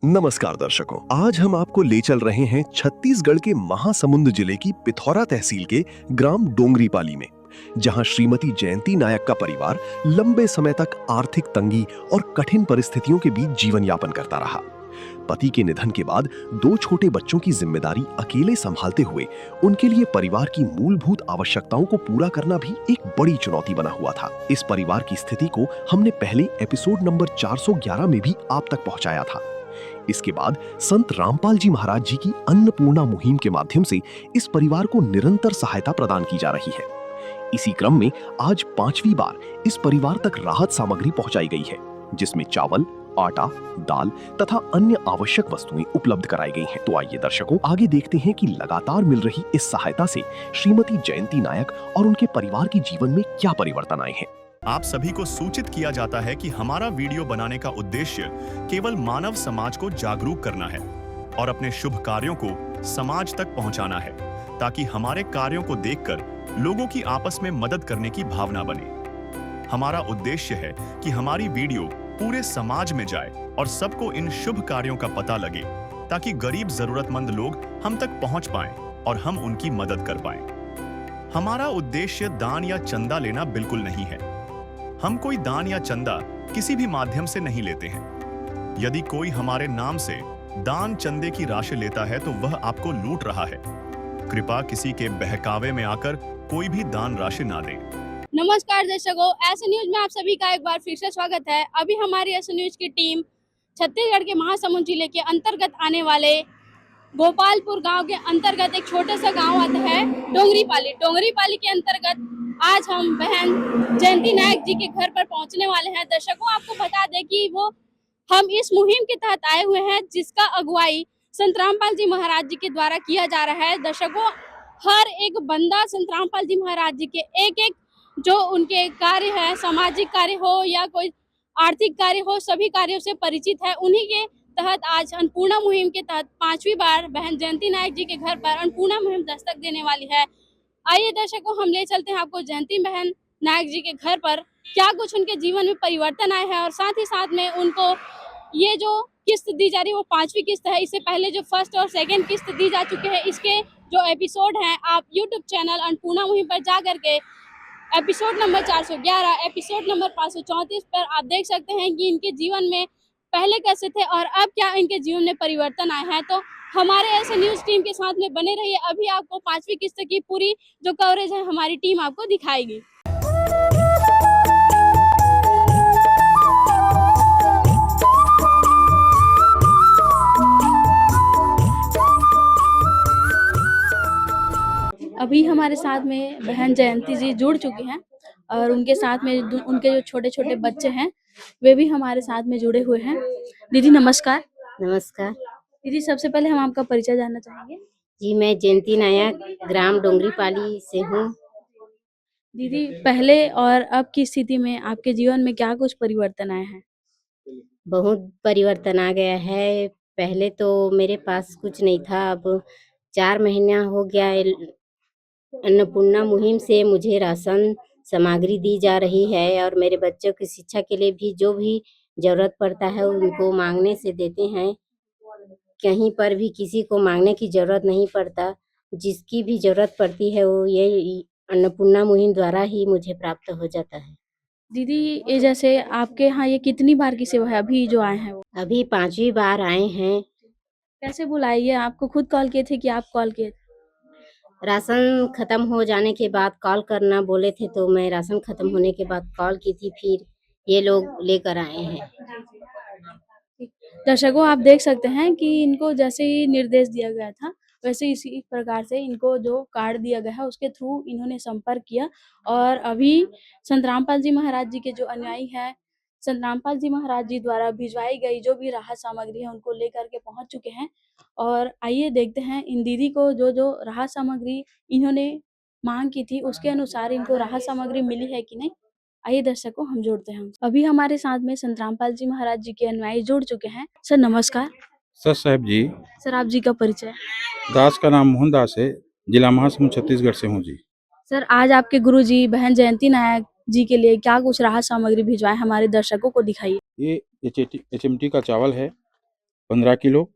नमस्कार दर्शकों, आज हम आपको ले चल रहे हैं छत्तीसगढ़ के महासमुंद जिले की पिथौरा तहसील के ग्राम डोंगरीपाली में, जहां श्रीमती जयंती नायक का परिवार लंबे समय तक आर्थिक तंगी और कठिन परिस्थितियों के बीच जीवन यापन करता रहा। पति के निधन के बाद 2 छोटे बच्चों की जिम्मेदारी अकेले संभालते हुए उनके लिए परिवार की मूलभूत आवश्यकताओं को पूरा करना भी एक बड़ी चुनौती बना हुआ था। इस परिवार की स्थिति को हमने पहले एपिसोड नंबर 411 में भी आप तक पहुंचाया था। इसके बाद संत रामपाल जी महाराज जी की अन्नपूर्णा मुहिम के माध्यम से इस परिवार को निरंतर सहायता प्रदान की जा रही है। इसी क्रम में आज 5वीं बार इस परिवार तक राहत सामग्री पहुंचाई गई है, जिसमें चावल, आटा, दाल तथा अन्य आवश्यक वस्तुएं उपलब्ध कराई गई हैं। तो आइए दर्शकों, आगे देखते हैं कि लगातार मिल रही इस सहायता से श्रीमती जयंती नायक और उनके परिवार के जीवन में क्या परिवर्तन आए हैं। आप सभी को सूचित किया जाता है कि हमारा वीडियो बनाने का उद्देश्य केवल मानव समाज को जागरूक करना है और अपने शुभ कार्यों को समाज तक पहुंचाना है, ताकि हमारे कार्यों को देखकर लोगों की आपस में मदद करने की भावना बने। हमारा उद्देश्य है कि हमारी वीडियो पूरे समाज में जाए और सबको इन शुभ कार्यों का पता लगे, ताकि गरीब जरूरतमंद लोग हम तक पहुंच पाएं और हम उनकी मदद कर पाएं। हमारा उद्देश्य दान या चंदा लेना बिल्कुल नहीं है। हम कोई दान या चंदा किसी भी माध्यम से नहीं लेते हैं। यदि कोई हमारे नाम से दान चंदे की राशि लेता है तो वह आपको लूट रहा है। कृपया किसी के बहकावे में आकर कोई भी दान राशि ना दें। नमस्कार दर्शकों, ऐसे न्यूज में आप सभी का एक बार फिर से स्वागत है। अभी हमारी ऐसे न्यूज की टीम छत्तीसगढ़ के महासमुंद जिले के अंतर्गत आने वाले गोपालपुर गांव के अंतर्गत एक छोटा सा गांव आता है डोंगरीपाली। डोंगरीपाली के अंतर्गत आज हम बहन जयंती नायक जी के घर पर पहुंचने वाले हैं। दर्शकों, आपको बता दें कि हम इस मुहिम के तहत आए हुए हैं, जिसका अगुवाई संत रामपाल जी महाराज जी के द्वारा किया जा रहा है। दर्शकों, हर एक बंदा संत रामपाल जी महाराज जी के एक एक जो उनके कार्य है, सामाजिक कार्य हो या कोई आर्थिक कार्य हो, सभी कार्यों से परिचित है। उन्हीं के तहत आज अन्नपूर्णा मुहिम के तहत 5वीं बार बहन जयंती नायक जी के घर पर अन्नपूर्णा मुहिम दस्तक देने वाली है। आइए दर्शकों, हम ले चलते हैं आपको जयंती बहन नायक जी के घर पर, क्या कुछ उनके जीवन में परिवर्तन आए हैं और साथ ही साथ में उनको ये जो किस्त दी जा रही है वो 5वीं किस्त है। इससे पहले जो फर्स्ट और सेकेंड किस्त दी जा चुकी है, इसके जो एपिसोड हैं आप यूट्यूब चैनल अन्नपूर्णा मुहिम पर जा करके एपिसोड नंबर 411, एपिसोड नंबर 534 पर आप देख सकते हैं कि इनके जीवन में पहले कैसे थे और अब क्या इनके जीवन में परिवर्तन आए हैं। तो हमारे ऐसे न्यूज टीम के साथ में बने रहिए। अभी आपको 5वीं किस्त की पूरी जो कवरेज है हमारी टीम आपको दिखाएगी। अभी हमारे साथ में बहन जयंती जी जुड़ चुकी हैं और उनके साथ में उनके जो छोटे छोटे बच्चे हैं वे भी हमारे साथ में जुड़े हुए हैं। दीदी नमस्कार। नमस्कार दीदी, सबसे पहले हम आपका परिचय जानना चाहेंगे। जी, मैं जयंती नायक ग्राम डोंगरीपाली से हूँ। दीदी, पहले और अब की स्थिति में आपके जीवन में क्या कुछ परिवर्तन आए हैं? बहुत परिवर्तन आ गया है। पहले तो मेरे पास कुछ नहीं था, अब 4 महीना हो गया है। अन्नपूर्णा मुहिम से मुझे राशन सामग्री दी जा रही है और मेरे बच्चों की शिक्षा के लिए भी जो भी ज़रूरत पड़ता है उनको माँगने से देते हैं। कहीं पर भी किसी को माँगने की ज़रूरत नहीं पड़ता। जिसकी भी ज़रूरत पड़ती है वो ये अन्नपूर्णा मुहिम द्वारा ही मुझे प्राप्त हो जाता है। दीदी, ये जैसे आपके यहाँ ये कितनी बार की सेवा है अभी जो आए हैं वो? अभी 5वीं बार आए हैं। कैसे बुलाई है? आपको खुद कॉल किए थे कि आप कॉल किए थे? राशन खत्म हो जाने के बाद कॉल करना बोले थे तो मैं राशन खत्म होने के बाद कॉल की थी, फिर ये लोग लेकर आए हैं। दर्शकों, आप देख सकते हैं कि इनको जैसे ही निर्देश दिया गया था वैसे इसी प्रकार से इनको जो कार्ड दिया गया है उसके थ्रू इन्होंने संपर्क किया और अभी संत रामपाल जी महाराज जी के जो अनुयायी हैं, संत रामपाल जी महाराज जी द्वारा भिजवाई गई जो भी राहत सामग्री है उनको लेकर के पहुंच चुके हैं। और आइए देखते हैं इन दीदी को जो जो राहत सामग्री इन्होंने मांग की थी उसके अनुसार इनको राहत सामग्री मिली है कि नहीं। आइए दर्शकों, हम जोड़ते हैं। अभी हमारे साथ में संत रामपाल जी महाराज जी के अनुयायी जुड़ चुके हैं। सर नमस्कार। सर साहब जी, सर आप जी का परिचय। दास का नाम मोहन दास है, जिला महासमुंद छत्तीसगढ़ से हूँ जी। सर, आज आपके गुरुजी बहन जयंती नायक जी के लिए क्या कुछ राहत सामग्री भिजवाए हमारे दर्शकों को दिखाइए। ये एचएमटी का चावल है, 15 किलो,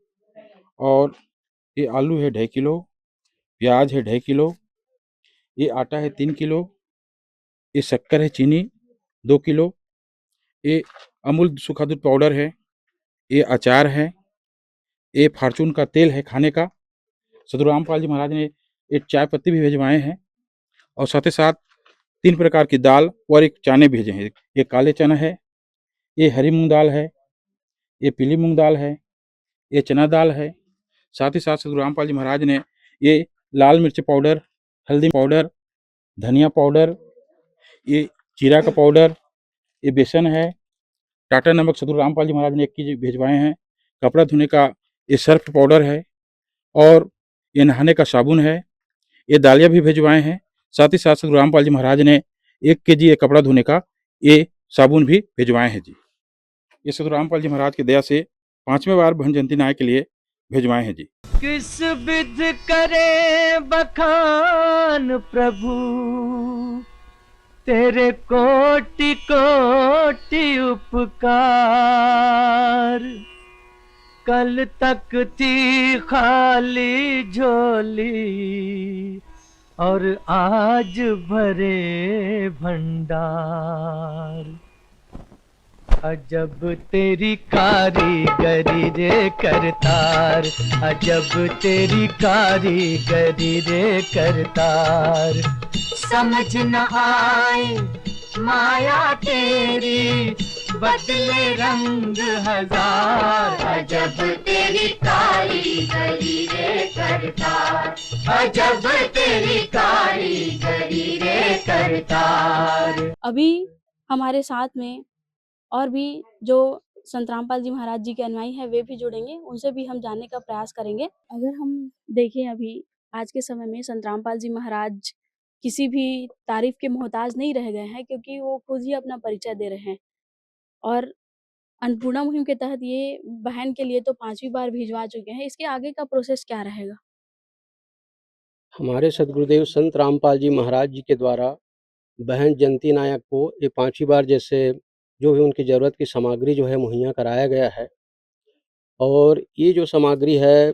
और ये आलू है 2.5 किलो, प्याज है 2.5 किलो, ये आटा है 3 किलो, ये शक्कर है चीनी 2 किलो, ये अमूल सूखा दूध पाउडर है, ये अचार है, ये फार्चून का तेल है खाने का। सदगुरु रामपाल जी महाराज ने एक चाय पत्ती भी भिजवाए हैं, और साथ ही साथ 3 प्रकार की दाल और एक चने भेजे हैं। ये काले चना है, ये हरी मूंग दाल है, ये पीली मूंग दाल है, ये चना दाल है। साथ ही साथ सदगुरु रामपाल जी महाराज ने ये लाल मिर्च पाउडर, हल्दी पाउडर, धनिया पाउडर, ये जीरा का पाउडर, ये बेसन है, टाटा नमक सदगुरु रामपाल जी महाराज ने 1 केजी भिजवाए हैं, कपड़ा धोने का ये सर्फ पाउडर है, और ये नहाने का साबुन है, ये दालियाँ भी भिजवाए हैं। साथ ही साथ सदगुरु रामपाल जी महाराज ने 1 केजी ये कपड़ा धोने का ये साबुन भी भिजवाए हैं जी। ये सदगुरु रामपाल जी महाराज की दया से 5वें बार बहन जयंती नायक के लिए भिजवाए हैं जी। किस विध करे बखान प्रभु, तेरे कोटि कोटि उपकार। कल तक थी खाली झोली, और आज भरे भंडार। अजब तेरी कारीगरी रे करतार, अजब तेरी कारीगरी रे करतार। समझ न आए माया तेरी, बदले रंग हजार। अजब तेरी कारीगरी रे करतार, अजब तेरी कारीगरी रे करतार। अभी हमारे साथ में और भी जो संत रामपाल जी महाराज जी के अनुयायी हैं वे भी जुड़ेंगे, उनसे भी हम जानने का प्रयास करेंगे। अगर हम देखें अभी आज के समय में संत रामपाल जी महाराज किसी भी तारीफ के मोहताज नहीं रह गए हैं, क्योंकि वो खुद ही अपना परिचय दे रहे हैं। और अन्नपूर्णा मुहिम के तहत ये बहन के लिए तो 5वीं बार भिजवा चुके हैं। इसके आगे का प्रोसेस क्या रहेगा? हमारे सदगुरुदेव संत रामपाल जी महाराज जी के द्वारा बहन जयंती नायक को ये 5वीं बार जैसे जो भी उनकी ज़रूरत की सामग्री जो है मुहैया कराया गया है, और ये जो सामग्री है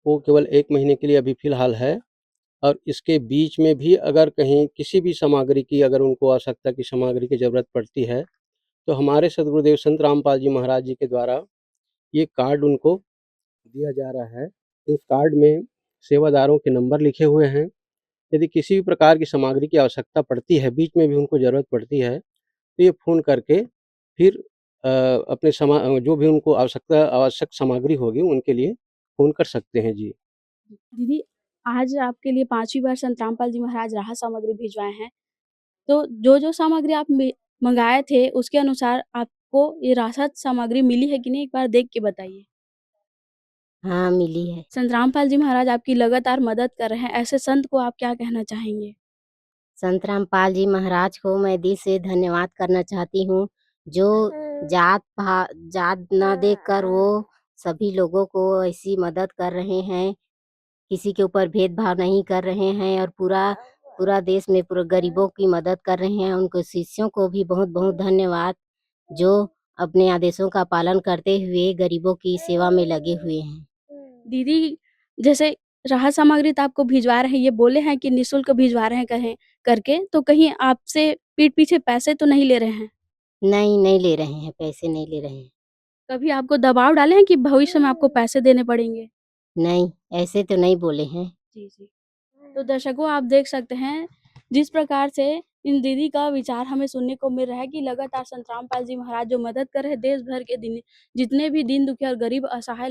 वो केवल 1 महीने के लिए अभी फ़िलहाल है, और इसके बीच में भी अगर कहीं किसी भी सामग्री की अगर उनको आवश्यकता की सामग्री की ज़रूरत पड़ती है, तो हमारे सदगुरुदेव संत रामपाल जी महाराज जी के द्वारा ये कार्ड उनको दिया जा रहा है। इस कार्ड में सेवादारों के नंबर लिखे हुए हैं। यदि किसी भी प्रकार की सामग्री की आवश्यकता पड़ती है, बीच में भी उनको ज़रूरत पड़ती है, तो ये फ़ोन करके फिर अपने जो भी उनको आवश्यक सामग्री होगी उनके लिए फ़ोन कर सकते हैं जी। दीदी, आज आपके लिए 5वीं बार संत रामपाल जी महाराज राहत सामग्री भिजवाए हैं। तो जो सामग्री आप मंगाए थे उसके अनुसार आपको ये राहत सामग्री मिली है कि नहीं, एक बार देख के बताइए? हाँ, मिली है। संत रामपाल जी महाराज आपकी लगातार मदद कर रहे हैं, ऐसे संत को आप क्या कहना चाहेंगे? संत रामपाल जी महाराज को मैं दिल से धन्यवाद करना चाहती हूँ, जो जात न देखकर वो सभी लोगों को ऐसी मदद कर रहे हैं, किसी के ऊपर भेदभाव नहीं कर रहे हैं, और पूरा देश में पूरे गरीबों की मदद कर रहे हैं। उनको शिष्यों को भी बहुत-बहुत धन्यवाद, जो अपने आदेशों का पालन करते हुए गरीबों की सेवा में लगे हुए हैं। दीदी, जैसे राहत सामग्री तो आपको भिजवा रहे हैं, ये बोले हैं कि निःशुल्क भिजवा रहे हैं करके, तो कहीं आपसे पीठ पीछे पैसे तो नहीं ले रहे हैं? नहीं, नहीं ले रहे हैं, पैसे नहीं ले रहे हैं। कभी आपको दबाव डाले हैं कि भविष्य में आपको पैसे देने पड़ेंगे? नहीं, ऐसे तो नहीं बोले हैं। जी, जी। तो दर्शकों, आप देख सकते हैं जिस प्रकार से इन दीदी का विचार हमें सुनने को मिल रहा है कि लगातार संत रामपाल जी महाराज जो मदद कर रहे हैं देश भर के जितने भी दीन दुखिया और गरीब असहाय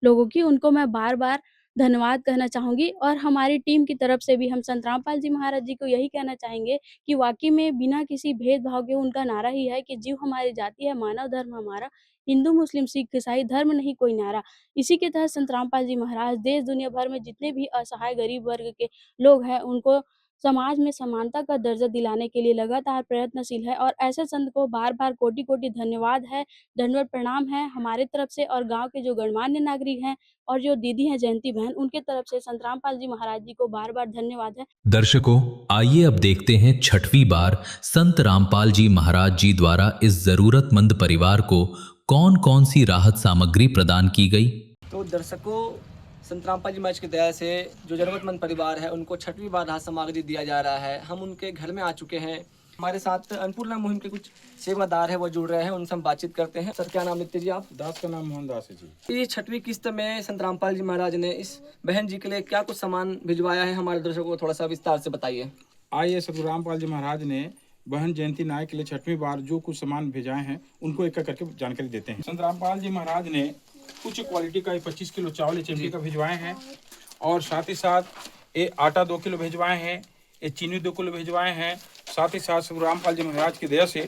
लोगों की, उनको मैं बार-बार धन्यवाद कहना चाहूँगी। और हमारी टीम की तरफ से भी हम संत रामपाल जी महाराज जी को यही कहना चाहेंगे कि वाक़ई में बिना किसी भेदभाव के उनका नारा ही है कि जीव हमारी जाति है, मानव धर्म हमारा, हिंदू, मुस्लिम, सिख, ईसाई धर्म नहीं कोई नारा। इसी के तहत संत रामपाल जी महाराज देश दुनिया भर में जितने भी असहाय गरीब वर्ग के लोग हैं, उनको समाज में समानता का दर्जा दिलाने के लिए लगातार प्रयत्नशील है। और ऐसे संत को बार-बार कोटि-कोटि धन्यवाद है, दंडवत प्रणाम है हमारे तरफ से, और गाँव के जो गणमान्य नागरिक हैं और जो दीदी हैं जयंती बहन, उनके तरफ से संत रामपाल जी महाराज जी को बार-बार धन्यवाद है। दर्शकों, आइए अब देखते हैं 6वीं बार संत रामपाल जी महाराज जी द्वारा इस जरूरतमंद परिवार को कौन कौन सी राहत सामग्री प्रदान की गई। तो दर्शकों, संत रामपाल जी महाराज की दया से जो जरूरतमंद परिवार है उनको 6वीं बार राहत सामग्री दिया जा रहा है। हम उनके घर में आ चुके हैं। हमारे साथ अन्नपूर्णा मुहिम के कुछ सेवादार है, वो जुड़ रहे हैं, उनसे हम बातचीत करते हैं। सर, क्या नाम लिखते जी आप? दास का नाम मोहन दास है जी। ये 6वीं किस्त में संत रामपाल जी महाराज ने इस बहन जी के लिए क्या कुछ सामान भिजवाया है, हमारे दर्शकों को थोड़ा सा विस्तार से बताइए। आइए, सतगुरु रामपाल जी महाराज ने बहन जयंती नायक के लिए 6वीं बार जो कुछ सामान भेजाए हैं उनको एक एक करके जानकारी देते हैं। संत रामपाल जी महाराज ने कुछ क्वालिटी का 25 किलो चावल चमकी का भिजवाए हैं, और साथ ही साथ ये आटा 2 किलो भिजवाए हैं, ये चीनी 2 किलो भिजवाए हैं। साथ ही साथ सतगुरु रामपाल जी महाराज की दया से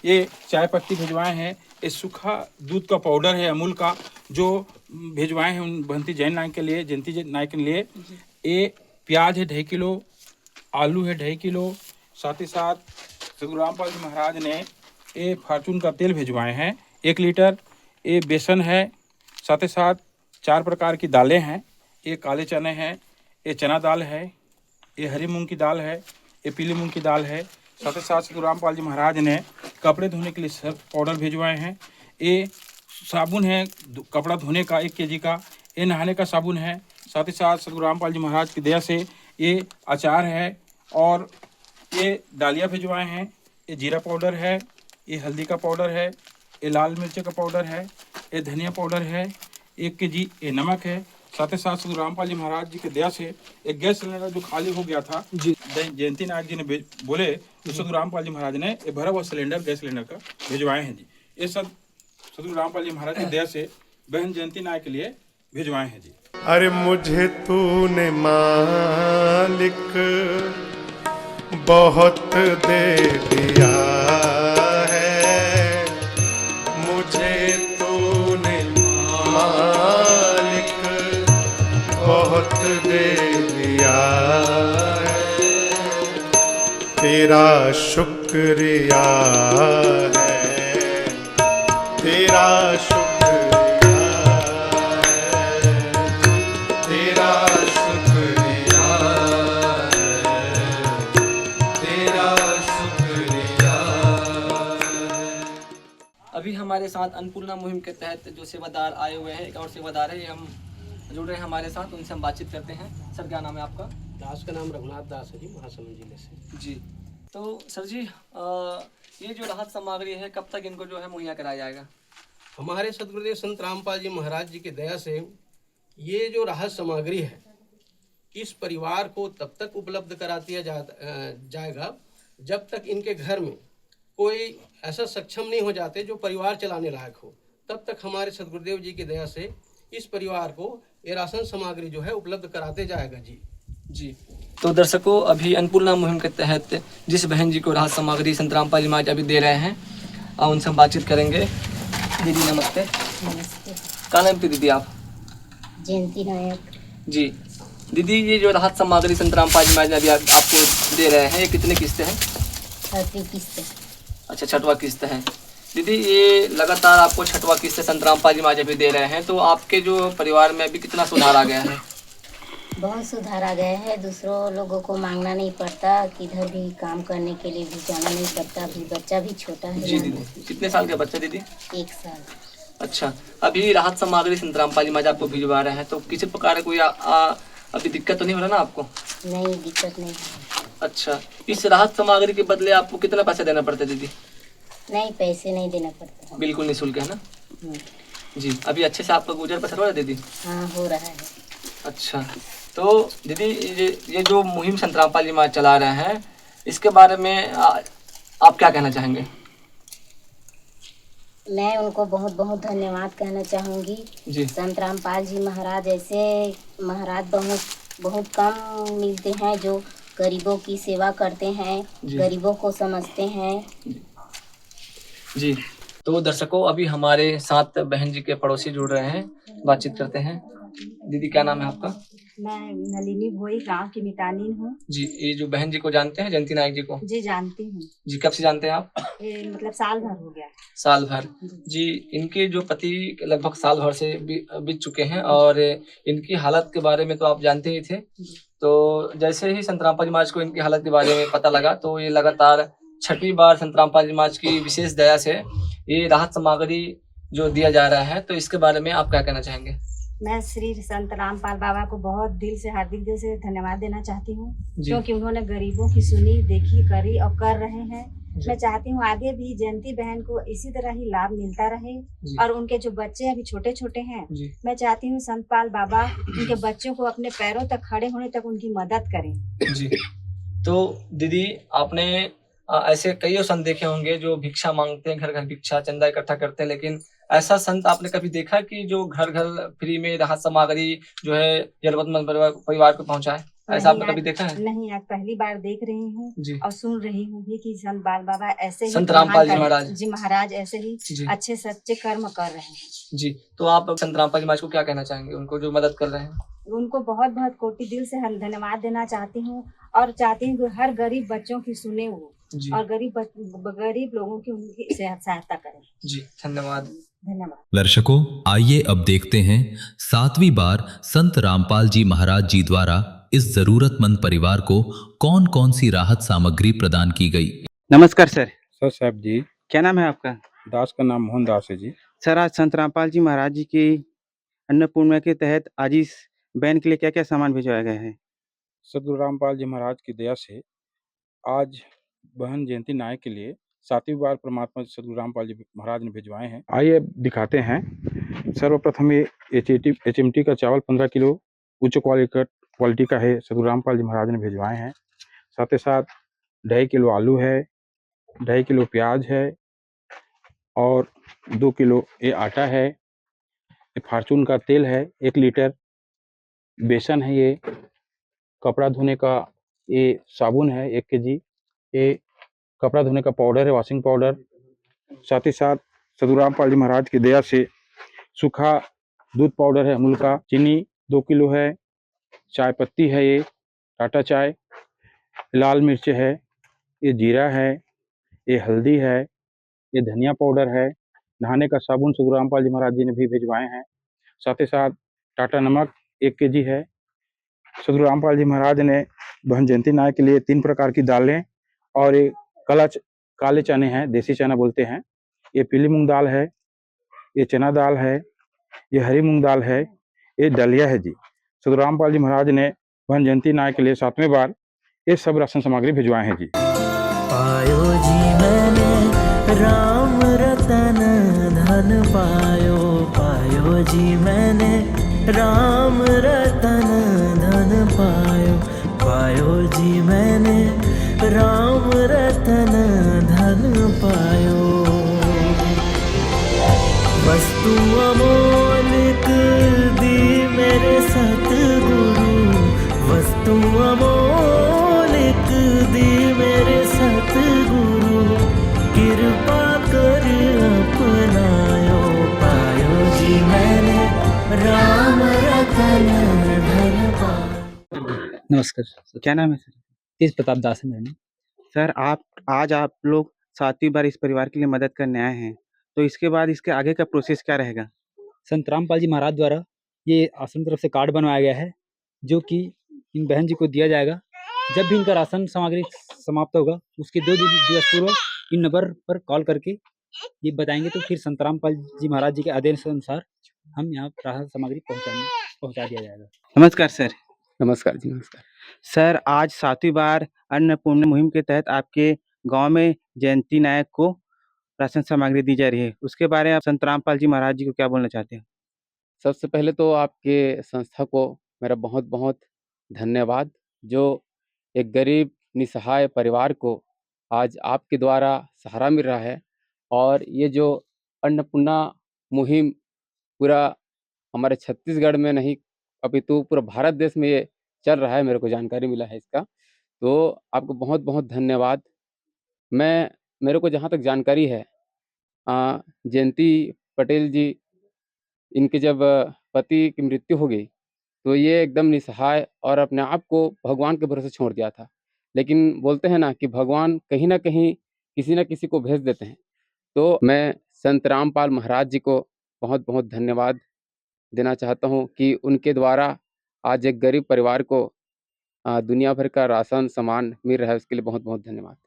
ये चाय पत्ती भिजवाए हैं, ये सूखा दूध का पाउडर है अमूल का जो भिजवाए हैं उन बहंती जैन नायक के लिए, जयंती नायक के लिए। ये प्याज है 2.5 किलो, आलू है 2.5 किलो। साथ ही साथ सतगुरु रामपाल जी महाराज ने ये फार्चून का तेल भिजवाए हैं 1 लीटर। ये बेसन है, साथ ही साथ 4 प्रकार की दालें हैं। ये काले चने हैं, ये चना दाल है, ये हरी मूंग की दाल है, ये पीली मूंग की दाल है। साथ ही साथ सतगुरु रामपाल जी महाराज ने कपड़े धोने के लिए सर्फ पाउडर भिजवाए हैं। ये साबुन है कपड़ा धोने का 1 kg का, ये नहाने का साबुन है। साथ ही साथ सतगुरु रामपाल जी महाराज की दया से ये अचार है, और ये डालिया भिजवाए हैं। ये जीरा पाउडर है, ये हल्दी का पाउडर है, ये लाल मिर्च का पाउडर है, ये धनिया पाउडर है, 1 kg ये नमक है। साथ ही साथ सतगुरु रामपाल जी महाराज जी की दया से एक गैस सिलेंडर जो खाली हो गया था जी, जयंती नायक जी ने बोले तो सतगुरु रामपाल जी महाराज ने ये भरा हुआ सिलेंडर गैस सिलेंडर का भिजवाए हैं जी। ये सब सतगुरु रामपाल जी महाराज की दया से बहन जयंती नायक के लिए भिजवाए हैं जी। अरे मुझे तूने मालिक बहुत दे दिया है, मुझे तूने मालिक बहुत दे दिया है, तेरा शुक्रिया है, तेरा शुक्रिया है, तेरा शुक्रिया है, तेरा शुक्रिया है। अभी हमारे साथ अन्नपूर्णा मुहिम के तहत जो सेवादार आए हुए हैं, एक और सेवादार है, ये हम जुड़ रहे हैं हमारे साथ, उनसे हम बातचीत करते हैं। सर, क्या नाम है आपका? दास का नाम रघुनाथ दास है जी, महासमुंद जिले से जी। तो सर जी, ये जो राहत सामग्री है कब तक इनको जो है मुहैया कराया जाएगा? हमारे सदगुरुदेव संत रामपाल जी महाराज जी की दया से ये जो राहत सामग्री है इस परिवार को तब तक उपलब्ध करा दिया जाएगा जब तक इनके घर में कोई ऐसा सक्षम नहीं हो जाते जो परिवार चलाने लायक हो। तब तक हमारे सदगुरुदेव जी की दया से इस परिवार को ये राशन सामग्री जो है उपलब्ध कराते जाएगा जी। जी। तो दर्शकों, अभी अन्नपूर्णा मुहिम के तहत जिस बहन जी को राहत सामग्री संत रामपाल जी महाराज अभी दे रहे हैं, उनसे हम बातचीत करेंगे। दीदी नमस्ते। नमस्ते। क्या नाम थी दीदी आप? जयंती नायक। जी। दीदी, ये जो राहत सामग्री संत रामपाल जी महाराज अभी आपको दे रहे हैं, ये कितने किस्तें हैं? 6वीं किस्त। अच्छा, 6वां किस्त है। दीदी, ये लगातार आपको 6वां किस्त संत रामपाल जी महाराज अभी दे रहे हैं, तो आपके जो परिवार में अभी कितना सुधार आ गया है? बहुत सुधार आ गया है। दूसरों लोगों को मांगना नहीं पड़ता, किधर भी काम करने के लिए भी जाना नहीं पड़ता। अभी बच्चा भी छोटा है। जी दीदी। कितने साल का बच्चा दीदी? 1 साल। अच्छा, अभी राहत सामग्री संत रामपाल जी महाराज आपको भिजवा रहे हैं, तो किसी प्रकार कोई अभी दिक्कत तो नहीं हो रहा ना आपको? नहीं, दिक्कत नहीं है। अच्छा, इस राहत सामग्री के बदले आपको कितना पैसा देना पड़ता है दीदी? नहीं, पैसे नहीं देना पड़ता। बिल्कुल निःशुल्क है ना? जी। अभी अच्छे से आपका गुजर बसर हो रहा है दीदी? हाँ, हो रहा है। अच्छा, तो दीदी ये जो मुहिम संत रामपाल जी महाराज चला रहे हैं, इसके बारे में आप क्या कहना चाहेंगे? मैं उनको बहुत बहुत धन्यवाद कहना चाहूँगी जी। संत रामपाल जी महाराज ऐसे महाराज बहुत कम मिलते हैं जो गरीबों की सेवा करते हैं, गरीबों को समझते हैं। जी। तो दर्शकों, अभी हमारे साथ बहन जी के पड़ोसी जुड़ रहे हैं, बातचीत करते हैं। दीदी, क्या नाम है आपका? मैं नलिनी भोई, गांव की मितानिन हूँ। जी। ये जो बहन जी को जानते हैं, जयंती नायक जी को? जी, जानती हूँ। जी। कब से जानते हैं आप? मतलब साल भर हो गया। साल भर। जी। इनके जो पति लगभग साल भर से बीत चुके हैं, और इनकी हालत के बारे में तो आप जानते ही थे। तो जैसे ही संत रामपाल जी महाराज को इनकी हालत के बारे में पता लगा, तो ये लगातार 6वीं बार संत रामपाल जी महाराज की विशेष दया से ये राहत सामग्री जो दिया जा रहा है, तो इसके बारे में आप क्या कहना चाहेंगे? मैं श्री संत रामपाल बाबा को बहुत दिल से, हार्दिक दिल से धन्यवाद देना चाहती हूँ, जी। क्योंकि उन्होंने गरीबों की सुनी, देखी, करी और कर रहे हैं। मैं चाहती हूँ आगे भी जयंती बहन को इसी तरह ही लाभ मिलता रहे। जी। और उनके जो बच्चे अभी छोटे छोटे हैं, जी। मैं चाहती हूँ संत पाल बाबा उनके बच्चों को अपने पैरों तक खड़े होने तक उनकी मदद करें। जी। तो दीदी, आपने ऐसे कई संत देखे होंगे जो भिक्षा मांगते हैं, घर घर भिक्षा चंदा इकट्ठा करते हैं, लेकिन ऐसा संत आपने कभी देखा कि जो घर घर फ्री में राहत सामग्री जो है जरूरतमंद परिवार को पहुंचाए? ऐसा आपने कभी देखा है? नहीं, आज पहली बार देख रही हूँ जी। और सुन रही हूँ भी कि संत बाल बाबा ऐसे ही, संत रामपाल जी महाराज ऐसे ही जी। अच्छे सच्चे कर्म कर रहे हैं। जी। तो आप संत रामपाल जी महाराज को क्या कहना चाहेंगे, उनको जो मदद कर रहे हैं? उनको बहुत बहुत कोटि दिल से धन्यवाद देना चाहती हूँ, और चाहती हूँ कि हर गरीब बच्चों की सुने वो, और गरीब लोगों की उनकी सहायता करें। जी, धन्यवाद। धन्यवाद। दर्शकों, आइए अब देखते हैं 7वीं बार संत रामपाल जी महाराज जी द्वारा इस जरूरतमंद परिवार को कौन कौन सी राहत सामग्री प्रदान की गई। नमस्कार सर। सर साहब जी, क्या नाम है आपका? दास का नाम मोहन दास है जी। सर, आज संत रामपाल जी महाराज जी की अन्नपूर्णिमा के तहत आज इस बहन के लिए क्या क्या सामान भिजवाया गया है? सदगुरु रामपाल जी महाराज की दया से आज बहन जयंती नायक के लिए 7वीं बार परमात्मा सदगुरु रामपाल जी महाराज ने भिजवाए हैं। आइए दिखाते हैं। सर्वप्रथम ये HMT का चावल 15 किलो उच्च क्वालिटी का है, सदगुरु रामपाल जी महाराज ने भिजवाए हैं। साथ ही साथ 2.5 किलो आलू है, 2.5 किलो प्याज है और 2 किलो ये आटा है, ये फार्चून का तेल है 1 लीटर, बेसन है, ये कपड़ा धोने का ये साबुन है 1 kg, ये कपड़ा धोने का पाउडर है, वॉशिंग पाउडर। साथ ही साथ सदगुरु रामपाल जी महाराज की दया से सूखा दूध पाउडर है अमूल का, चीनी 2 किलो है, चाय पत्ती है, ये टाटा चाय, लाल मिर्च है, ये जीरा है, ये हल्दी है, ये धनिया पाउडर है, नहाने का साबुन सदगुरु रामपाल जी महाराज जी ने भी भिजवाए हैं। साथ ही साथ टाटा नमक 1 kg है। सदगुरु रामपाल जी महाराज ने बहन जयंती नायक के लिए 3 प्रकार की दालें और ये काले चने हैं, देसी चना बोलते हैं, ये पीली मूंग दाल है, ये चना दाल है, ये हरी मूंग दाल है, ये दलिया है जी। सदगुरु रामपाल जी महाराज ने बहन जयंती नायक के लिए 7वें बार ये सब राशन सामग्री भिजवाए हैं जी। पायो जी मैंने राम रतन धन पायो, पायो जी मैंने राम रतन धन पायो, पायो जी मैंने राम रतन धन पायो। वस्तु अमोलिक दी मेरे सतगुरु, वस्तु अमोलिक दी मेरे सतगुरु, कृपा कर अपनायो, पायो जी मैंने राम रतन धन पायो। नमस्कार। क्या नाम है सर? तेज प्रताप दास है मेरा नाम। सर, आज आप लोग 7वीं बार इस परिवार के लिए मदद करने आए हैं, तो इसके बाद इसके आगे का प्रोसेस क्या रहेगा? संत रामपाल जी महाराज द्वारा ये आश्रम तरफ से कार्ड बनवाया गया है, जो कि इन बहन जी को दिया जाएगा। जब भी इनका राशन सामग्री समाप्त होगा, उसके 2 दिवस पूर्व इन नंबर पर कॉल करके ये बताएंगे, तो फिर संत रामपाल जी महाराज जी के आदेश अनुसार हम यहाँ राहत सामग्री पहुँचा दिया जाएगा। नमस्कार सर। नमस्कार जी, नमस्कार। सर, आज 7वीं बार अन्नपूर्णा मुहिम के तहत आपके गांव में जयंती नायक को राशन सामग्री दी जा रही है, उसके बारे में आप संत रामपाल जी महाराज जी को क्या बोलना चाहते हैं? सबसे पहले तो आपके संस्था को मेरा बहुत बहुत धन्यवाद, जो एक गरीब निसहाय परिवार को आज आपके द्वारा सहारा मिल रहा है। और ये जो अन्नपूर्णा मुहिम पूरा हमारे छत्तीसगढ़ में नहीं अपितु पूरा भारत देश में ये चल रहा है, मेरे को जानकारी मिला है इसका, तो आपको बहुत बहुत धन्यवाद। मेरे को जहाँ तक जानकारी है, जयंती पटेल जी, इनके जब पति की मृत्यु हो गई तो ये एकदम निसहाय और अपने आप को भगवान के भरोसे छोड़ दिया था। लेकिन बोलते हैं ना कि भगवान कहीं ना कहीं किसी न किसी को भेज देते हैं। तो मैं संत रामपाल महाराज जी को बहुत बहुत धन्यवाद देना चाहता हूँ कि उनके द्वारा आज एक गरीब परिवार को दुनिया भर का राशन सामान मिल रहा है, उसके लिए बहुत बहुत धन्यवाद।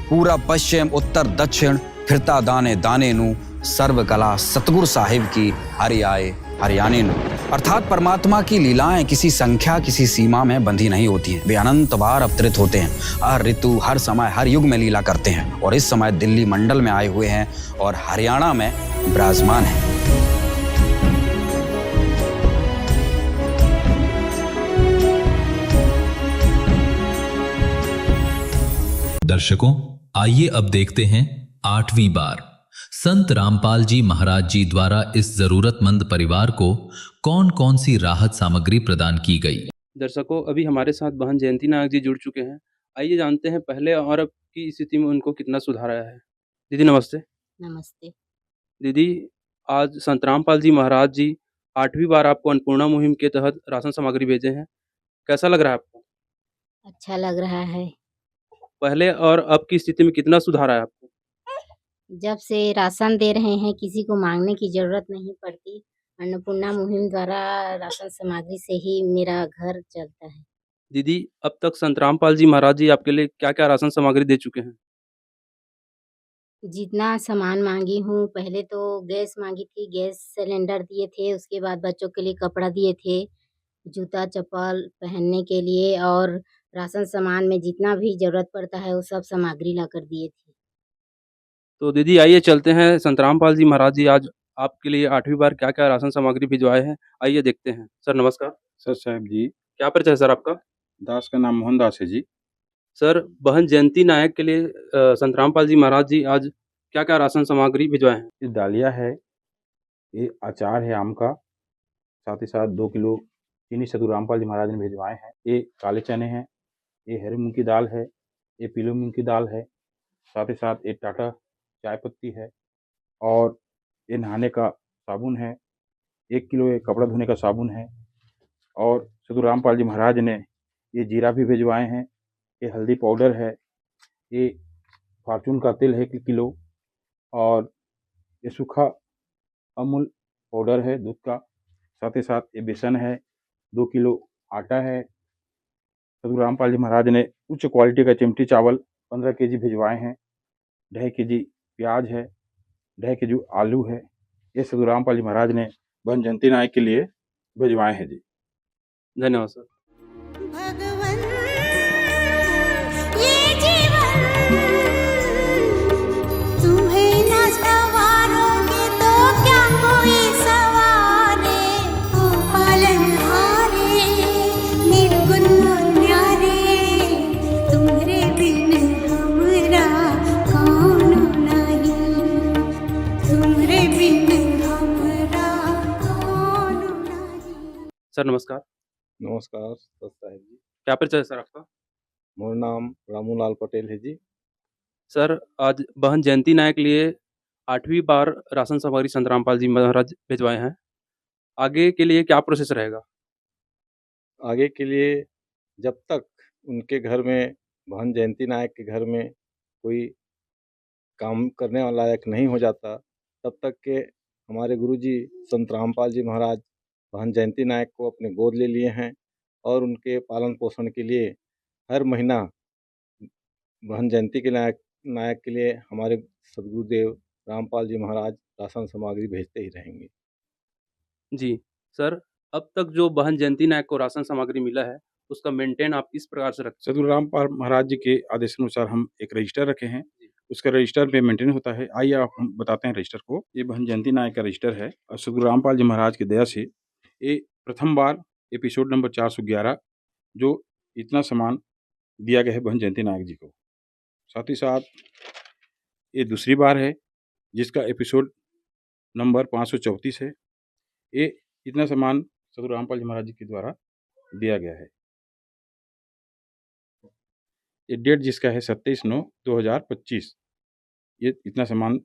पूरा पश्चिम उत्तर दक्षिण फिरता दाने दाने नू सर्व कला सतगुरु साहिब की हरि आए हरियाणीन। अर्थात परमात्मा की लीलाएं किसी संख्या किसी सीमा में बंधी नहीं होती हैं। वे अनंत बार अवतरित होते हैं, हर ऋतु हर समय हर युग में लीला करते हैं और इस समय दिल्ली मंडल में आए हुए हैं और हरियाणा में विराजमान हैं। दर्शकों, आइए अब देखते हैं 8वीं बार संत रामपाल जी महाराज जी द्वारा इस जरूरतमंद परिवार को कौन कौन सी राहत सामग्री प्रदान की गई। दर्शकों, अभी हमारे साथ बहन जयंती नायक जी जुड़ चुके हैं। आइए जानते हैं पहले और अब की स्थिति में उनको कितना सुधार आया है। दीदी नमस्ते। नमस्ते। दीदी, आज संत रामपाल जी महाराज जी 8वीं बार आपको अन्नपूर्णा मुहिम के तहत राशन सामग्री भेजे हैं। कैसा लग रहा है आपको? अच्छा लग रहा है। पहले और अब की स्थिति में कितना सुधार आया आपको? जब से राशन दे रहे हैं किसी को मांगने की जरूरत नहीं पड़ती। अन्नपूर्णा मुहिम द्वारा राशन सामग्री से ही मेरा घर चलता है। दीदी, अब तक संत रामपाल जी महाराज जी आपके लिए क्या-क्या राशन सामग्री दे चुके हैं? जितना सामान मांगी हूँ, पहले तो गैस मांगी थी, गैस सिलेंडर दिए थे, उसके बाद बच्चों के लिए कपड़ा दिए थे, जूता चप्पल पहनने के लिए और राशन सामान में जितना भी जरूरत पड़ता है वो सब सामग्री ला कर दिए थे। तो दीदी आइए चलते हैं, संत रामपाल जी महाराज जी आज आपके लिए 8वीं बार क्या-क्या राशन सामग्री भिजवाए हैं, आइए देखते हैं। सर नमस्कार। सर साहब जी। क्या परिचय है सर आपका? दास का नाम मोहन दास है जी। सर, बहन जयंती नायक के लिए संत रामपाल जी महाराज जी आज क्या-क्या राशन सामग्री भिजवाए हैं? ये दालिया है, ये अचार है आम का, साथ ही साथ 2 किलो चीनी सतगुरु रामपाल जी महाराज ने भिजवाए हैं। ये काले चने हैं, ये हरी मूँग की दाल है, ये पीले मूँग की दाल है, साथ ही साथ ये टाटा चाय पत्ती है और ये नहाने का साबुन है, 1 किलो ये कपड़ा धोने का साबुन है और सतगुरु रामपाल जी महाराज ने ये जीरा भी भिजवाए हैं, ये हल्दी पाउडर है, ये फॉर्चून का तेल है 1 किलो और ये सूखा अमूल पाउडर है दूध का, साथ ही साथ ये बेसन है, 2 किलो आटा है। सतगुरु रामपाल जी महाराज ने उच्च क्वालिटी का चिमटी चावल 15 केजी भिजवाए हैं, 2.5 केजी प्याज है, 2.5 केजी आलू है। ये सतगुरु रामपाल जी महाराज ने बहन जयंती नायक के लिए भिजवाए हैं जी। धन्यवाद सर। सर नमस्कार। नमस्कार सर साहब जी। क्या परिचय है सर आपका? मोर नाम रामूलाल पटेल है जी। सर, आज बहन जयंती नायक के लिए 8वीं बार राशन सामग्री संत रामपाल जी महाराज भिजवाए हैं। आगे के लिए क्या प्रोसेस रहेगा? आगे के लिए जब तक उनके घर में बहन जयंती नायक के घर में कोई काम करने वाला लायक नहीं हो जाता, तब तक के हमारे गुरुजी संत रामपाल जी महाराज बहन जयंती नायक को अपने गोद ले लिए हैं और उनके पालन पोषण के लिए हर महीना बहन जयंती के नायक के लिए हमारे सदगुरुदेव रामपाल जी महाराज राशन सामग्री भेजते ही रहेंगे। जी, सर, अब तक जो बहन जयंती नायक को राशन सामग्री मिला है, उसका मेंटेन आप किस प्रकार से रखते हैं? सतगुरु रामपाल महाराज जी के आदेशानुसार हम एक रजिस्टर रखे हैं, उसका रजिस्टर पे मेंटेन होता है। आइए आप हम बताते हैं रजिस्टर को। ये बहन जयंती नायक का रजिस्टर है और सतगुरु रामपाल जी महाराज की दया से ये प्रथम बार एपिसोड नंबर 411 जो इतना सामान दिया गया है बहन जयंती नायक जी को। साथ ही साथ ये दूसरी बार है जिसका एपिसोड नंबर 534 है। ये इतना सामान सतगुरु रामपाल जी महाराज जी के द्वारा दिया गया है। ये डेट जिसका है 27/9/2025, ये इतना सामान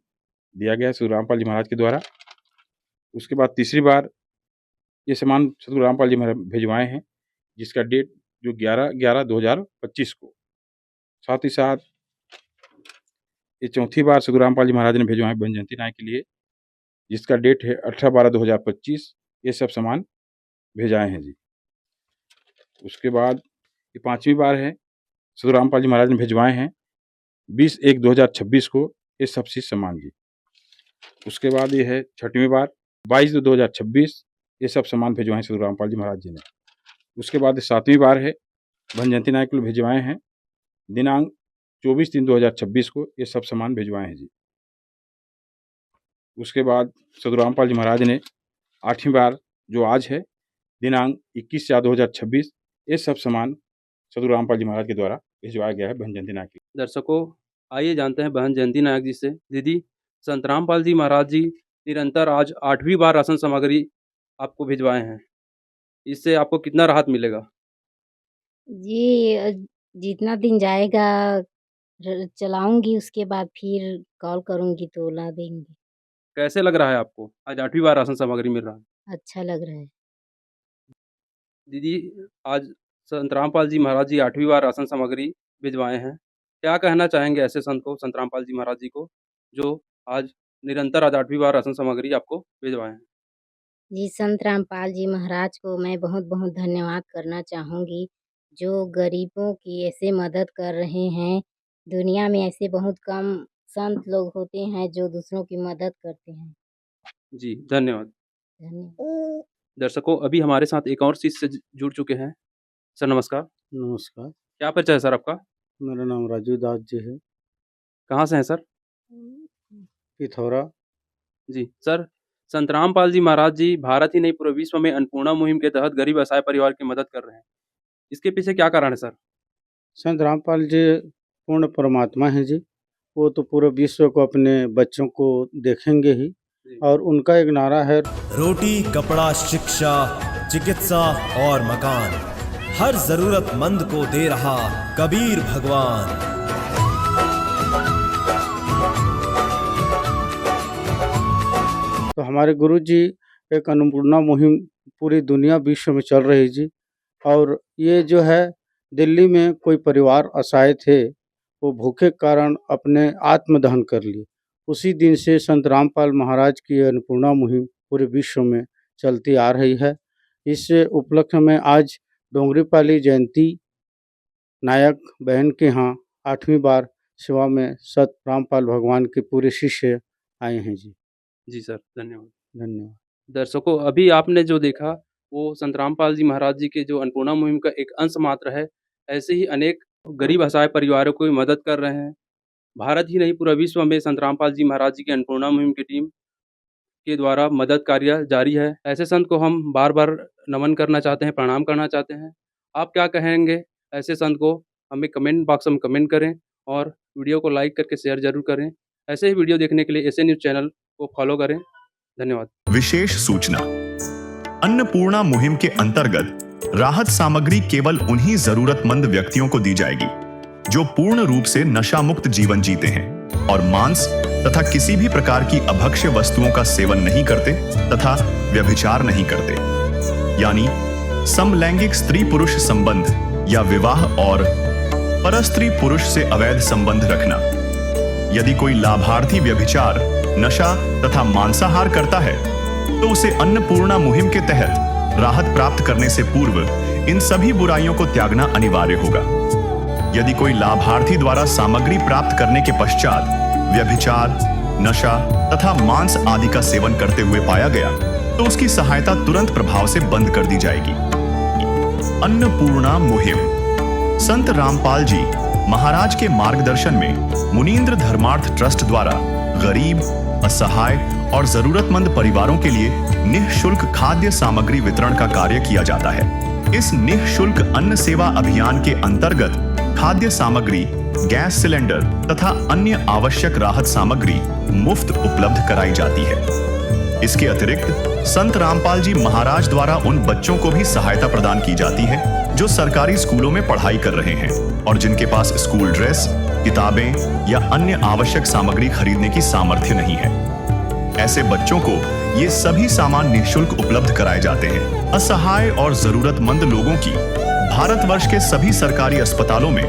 दिया गया है सतगुरु रामपाल जी महाराज के द्वारा। उसके बाद तीसरी बार ये सामान सतगुरु रामपाल जी महाराज भिजवाए हैं जिसका डेट जो 11/11/2025 को। साथ ही साथ ये चौथी बार सतगुरु रामपाल जी महाराज ने भिजवाए बहन जयंती नायक के लिए जिसका डेट है 18/12/2025। ये सब सामान भेजाए हैं जी। उसके बाद ये 5वीं बार है सतगुरु रामपाल जी महाराज ने भिजवाए हैं 20/1/2026 को ये सब चीज़ सामान जी। उसके बाद ये है 6वीं बार 22/2/2026 ये सब सामान भिजवाए सदगुरु रामपाल जी महाराज जी ने। उसके बाद 7वीं बार है बहन जयंती नायक को भिजवाए हैं दिनांक 24/3/2026 को ये सब सामान भिजवाए हैं जी। उसके बाद सदगुरु रामपाल जी महाराज ने 8वीं बार जो आज है दिनांक 21/4/2026 ये सब सामान सदगुरु रामपाल जी महाराज के द्वारा भिजवाया गया है बहन जयंती नायक की। दर्शकों आइए जानते हैं बहन जयंती नायक जी से। दीदी, संत रामपाल जी महाराज जी निरंतर आज 8वीं बार राशन सामग्री आपको भिजवाए हैं, इससे आपको कितना राहत मिलेगा? जी जितना दिन जाएगा चलाऊंगी, उसके बाद फिर कॉल करूंगी तो ला देंगे। कैसे लग रहा है आपको आज 8वीं बार राशन सामग्री मिल रहा है? अच्छा लग रहा है। दीदी, आज संत रामपाल जी महाराज जी 8वीं बार राशन सामग्री भिजवाए हैं, क्या कहना चाहेंगे ऐसे संत को, संत रामपाल जी महाराज जी को, जो आज निरंतर आज 8वीं बार राशन सामग्री आपको भिजवाए हैं? जी संत रामपाल जी महाराज को मैं बहुत बहुत धन्यवाद करना चाहूँगी, जो गरीबों की ऐसे मदद कर रहे हैं। दुनिया में ऐसे बहुत कम संत लोग होते हैं जो दूसरों की मदद करते हैं। जी, धन्यवाद। धन्यवाद। दर्शकों अभी हमारे साथ एक और शिष्य से जुड़ चुके हैं। सर नमस्कार। नमस्कार, क्या परिचय है सर आपका? मेरा नाम राजू दास जी है, कहाँ से हैं सर? पिथौरा। जी सर, संत रामपाल जी महाराज जी भारत ही नहीं पूरे विश्व में अन्नपूर्णा मुहिम के तहत गरीब असहाय परिवार की मदद कर रहे हैं, इसके पीछे क्या कारण है सर? संत रामपाल जी पूर्ण परमात्मा हैं जी, वो तो पूरे विश्व को अपने बच्चों को देखेंगे ही, और उनका एक नारा है, रोटी, कपड़ा, शिक्षा, चिकित्सा और मकान, हर जरूरतमंद को दे रहा कबीर भगवान। तो हमारे गुरु जी एक अन्नपूर्णा मुहिम पूरी दुनिया विश्व में चल रही जी, और ये जो है दिल्ली में कोई परिवार असहाय थे, वो भूखे के कारण अपने आत्मदहन कर लिए। उसी दिन से संत रामपाल महाराज की अन्नपूर्णा मुहिम पूरे विश्व में चलती आ रही है। इस उपलक्ष्य में आज डोंगरीपाली जयंती नायक बहन के यहाँ 8वीं बार सेवा में सत रामपाल भगवान के पूरे शिष्य आए हैं जी। जी सर, धन्यवाद। धन्यवाद। दर्शकों अभी आपने जो देखा वो संत रामपाल जी महाराज जी के जो अन्नपूर्णा मुहिम का एक अंश मात्र है। ऐसे ही अनेक गरीब असहाय परिवारों को मदद कर रहे हैं। भारत ही नहीं पूरा विश्व में संत रामपाल जी महाराज जी की अन्नपूर्णा मुहिम की टीम के द्वारा मदद कार्य जारी है। ऐसे संत को हम बार बार नमन करना चाहते हैं, प्रणाम करना चाहते हैं। आप क्या कहेंगे ऐसे संत को? हमें कमेंट बॉक्स में कमेंट करें और वीडियो को लाइक करके शेयर जरूर करें। ऐसे ही वीडियो देखने के लिए एसए न्यूज़ चैनल को फॉलो करें। धन्यवाद। विशेष सूचना, अन्नपूर्णा मुहिम के अंतर्गत राहत सामग्री केवल उन्हीं जरूरतमंद व्यक्तियों को दी जाएगी जो पूर्ण रूप से नशा मुक्त जीवन जीते हैं और मांस तथा किसी भी प्रकार की अभक्ष्य वस्तुओं का सेवन नहीं करते तथा व्यभिचार नहीं करते, यानी समलैंगिक स्त्री पुरुष संबंध या विवाह और परस्त्री पुरुष से अवैध संबंध रखना। यदि कोई लाभार्थी व्यभिचार, नशा तथा मांसाहार करता है तो उसे अन्नपूर्णा मुहिम के तहत राहत प्राप्त करने से पूर्व इन सभी बुराइयों को त्यागना अनिवार्य होगा। यदि कोई लाभार्थी द्वारा सामग्री प्राप्त करने के पश्चात व्यभिचार, नशा तथा मांस आदि का सेवन करते हुए पाया गया तो उसकी सहायता तुरंत प्रभाव से बंद कर दी जाएगी। अन्नपूर्णा मुहिम संत रामपाल जी महाराज के मार्गदर्शन में मुनीन्द्र धर्मार्थ ट्रस्ट द्वारा गरीब, असहाय और जरूरतमंद परिवारों के लिए निःशुल्क खाद्य सामग्री वितरण का कार्य किया जाता है। इस निःशुल्क अन्न सेवा अभियान के अंतर्गत खाद्य सामग्री, गैस सिलेंडर तथा अन्य आवश्यक राहत सामग्री मुफ्त उपलब्ध कराई जाती है। इसके अतिरिक्त संत रामपाल जी महाराज द्वारा उन बच्चों को भी सहायता प्रदान की जाती है जो सरकारी स्कूलों में पढ़ाई कर रहे हैं और जिनके पास स्कूल ड्रेस, किताबें या अन्य आवश्यक सामग्री खरीदने की सामर्थ्य नहीं है। ऐसे बच्चों को ये सभी सामान निःशुल्क उपलब्ध कराए जाते हैं। असहाय और जरूरतमंद लोगों की भारतवर्ष के सभी सरकारी अस्पतालों में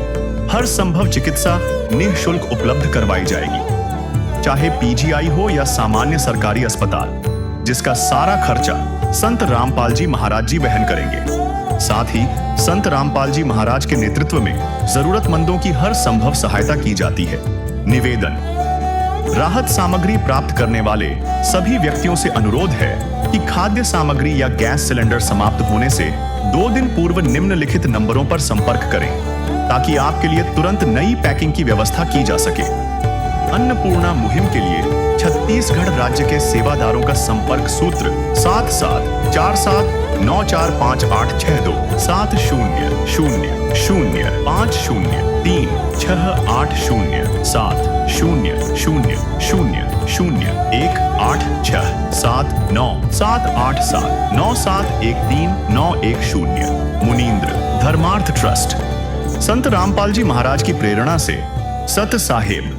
हर संभव चिकित्सा निःशुल्क उपलब्ध करवाई जाएगी, चाहे पीजीआई हो या सामान्य सरकारी अस्पताल, जिसका सारा खर्चा संत रामपाल जी महाराज जी वहन करेंगे। साथ ही संत रामपाल जी महाराज के नेतृत्व में जरूरतमंदों की हर संभव सहायता की जाती है। निवेदन, राहत सामग्री प्राप्त करने वाले सभी व्यक्तियों से अनुरोध है कि खाद्य सामग्री या गैस सिलेंडर समाप्त होने से 2 दिन पूर्व निम्नलिखित नंबरों पर संपर्क करें ताकि आपके लिए तुरंत नई पैकिंग की व्यवस्था की जा सके। अन्नपूर्णा मुहिम के लिए छत्तीसगढ़ राज्य के सेवादारों का संपर्क सूत्र 7747945862 70008060800679787987139110 मुनींद्र धर्मार्थ ट्रस्ट। संत रामपाल जी महाराज की प्रेरणा से सत साहिब